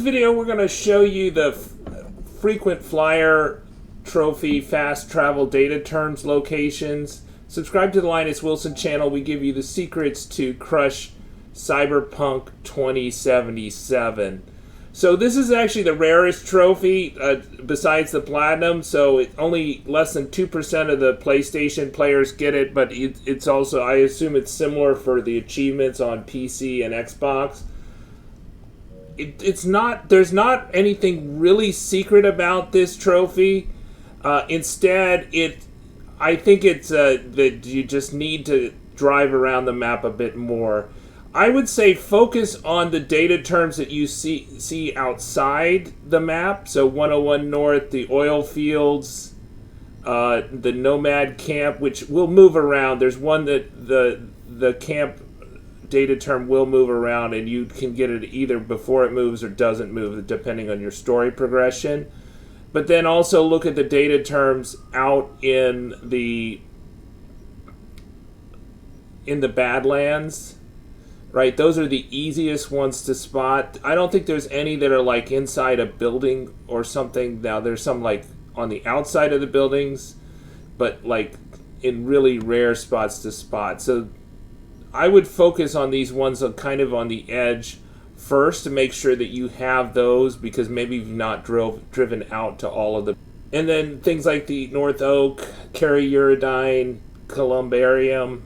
video, we're going to show you the frequent flyer trophy fast travel data terms locations. Subscribe to the Linus Wilson channel. We give you the secrets to crush Cyberpunk 2077. So this is actually the rarest trophy besides the platinum. So only less than 2% of the PlayStation players get it, but it's also, I assume it's similar for the achievements on PC and Xbox. It's not, there's not anything really secret about this trophy. Instead, I think it's that you just need to drive around the map a bit more. I would say focus on the data terms that you see outside the map. So 101 North, the oil fields, the Nomad Camp, which will move around. There's one that the camp data term will move around, and you can get it either before it moves or doesn't move, depending on your story progression. But then also look at the data terms out in the Badlands, right? Those are the easiest ones to spot. I don't think there's any that are like inside a building or something. Now there's some like on the outside of the buildings, but like in really rare spots to spot. So I would focus on these ones kind of on the edge first to make sure that you have those, because maybe you've not driven out to all of them. And then things like the North Oak, Cary-Uridine, Columbarium,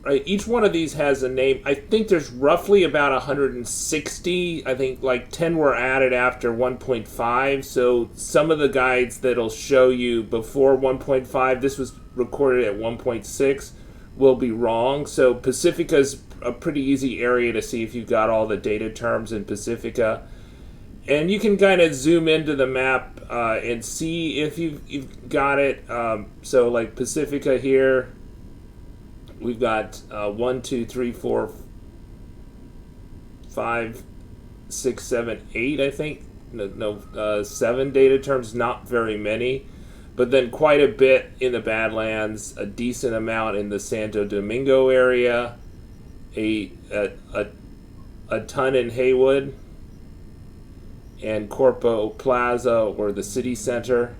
right? Each one of these has a name. I think there's roughly about 160. I think like 10 were added after 1.5. So some of the guides that'll show you before 1.5, this was recorded at 1.6, will be wrong. So Pacifica's a pretty easy area to see if you've got all the data terms in Pacifica. And you can kind of zoom into the map and see if you've got it. So like Pacifica here, we've got 1, 2, 3, 4, 5, 6, 7, 8, I think. No, 7 data terms, not very many. But then quite a bit in the Badlands, a decent amount in the Santo Domingo area, a ton in Haywood, and Corpo Plaza, or the city center.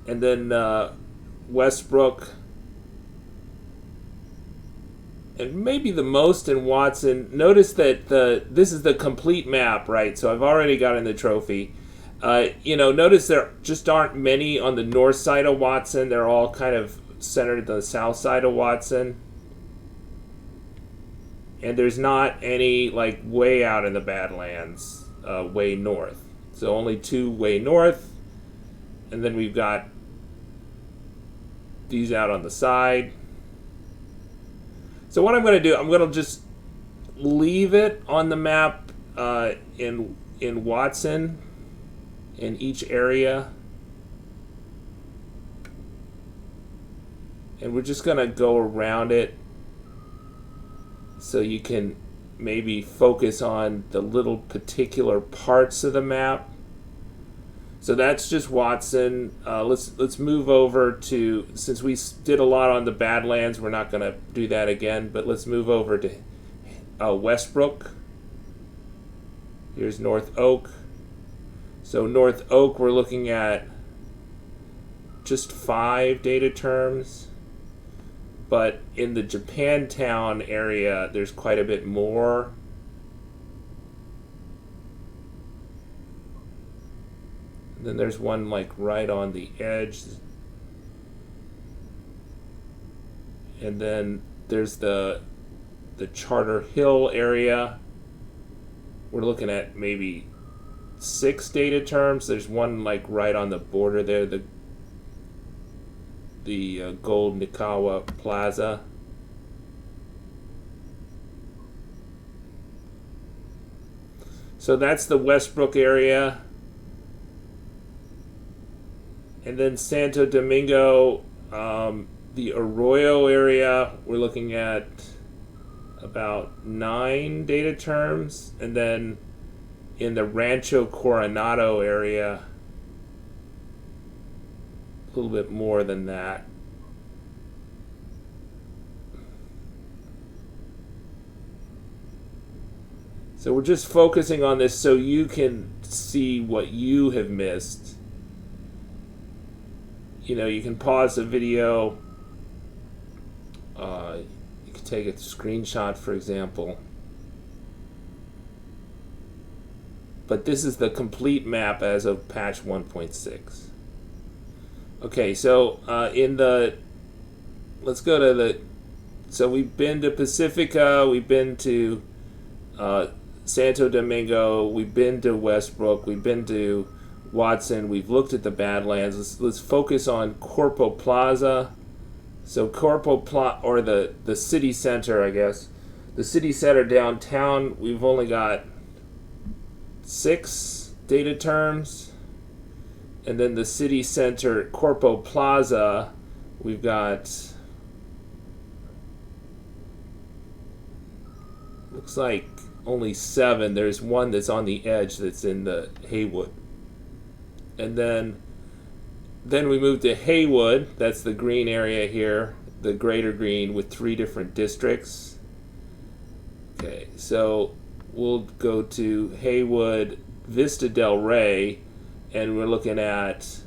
And then Westbrook, and maybe the most in Watson. Notice that this is the complete map, right? So I've already gotten the trophy. Notice there just aren't many on the north side of Watson. They're all kind of centered at the south side of Watson. And there's not any like way out in the Badlands, way north. So only 2 way north. And then we've got these out on the side. So what I'm going to do, I'm going to just leave it on the map in Watson, in each area. And we're just going to go around it so you can maybe focus on the little particular parts of the map. So that's just Watson. Let's move over to, since we did a lot on the Badlands, we're not going to do that again, but let's move over to Westbrook. Here's North Oak. So North Oak, we're looking at just 5 data terms, but in the Japantown area, there's quite a bit more. Then there's one like right on the edge. And then there's the Charter Hill area. We're looking at maybe 6 data terms. There's one like right on the border there, the Gold Nikawa Plaza. So that's the Westbrook area. And then Santo Domingo, the Arroyo area, we're looking at about 9 data terms. And then in the Rancho Coronado area, a little bit more than that. So we're just focusing on this so you can see what you have missed. You know, you can pause the video. You can take a screenshot, for example. But this is the complete map as of patch 1.6. Okay, so let's go to the, so we've been to Pacifica, we've been to Santo Domingo, we've been to Westbrook, we've been to Watson, we've looked at the Badlands. Let's focus on Corpo Plaza. So or the city center, I guess. The city center downtown, we've only got 6 data terms. And then the city center, Corpo Plaza, we've got, looks like only 7. There's one that's on the edge that's in the Haywood. And then we move to Haywood. That's the green area here, the greater green with 3 different districts. Okay, so we'll go to Haywood, Vista del Rey, and we're looking at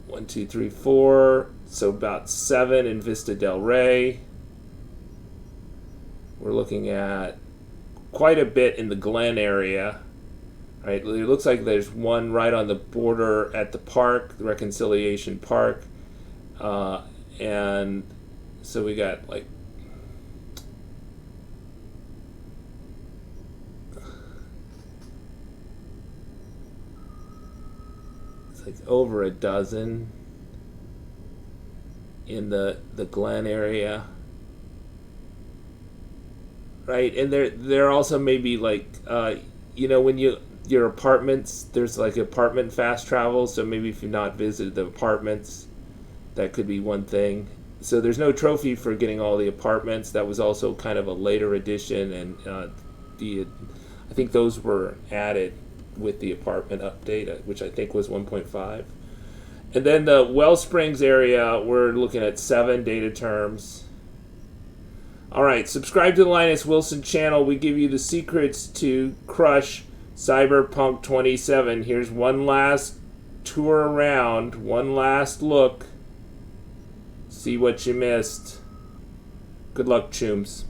1, 2, 3, 4. So about 7 in Vista del Rey. We're looking at quite a bit in the Glen area. Right, it looks like there's one right on the border at the park, the Reconciliation Park, and so we got like it's like over a dozen in the Glen area, right? And there also maybe like you know, when your apartments, there's like apartment fast travel, so maybe if you've not visited the apartments, that could be one thing. So there's no trophy for getting all the apartments. That was also kind of a later addition, and I think those were added with the apartment update, which I think was 1.5. And then the Well Springs area, we're looking at 7 data terms. All right, subscribe to the Linus Wilson channel. We give you the secrets to crush Cyberpunk 27. Here's one last tour around, one last look. See what you missed. Good luck, chooms.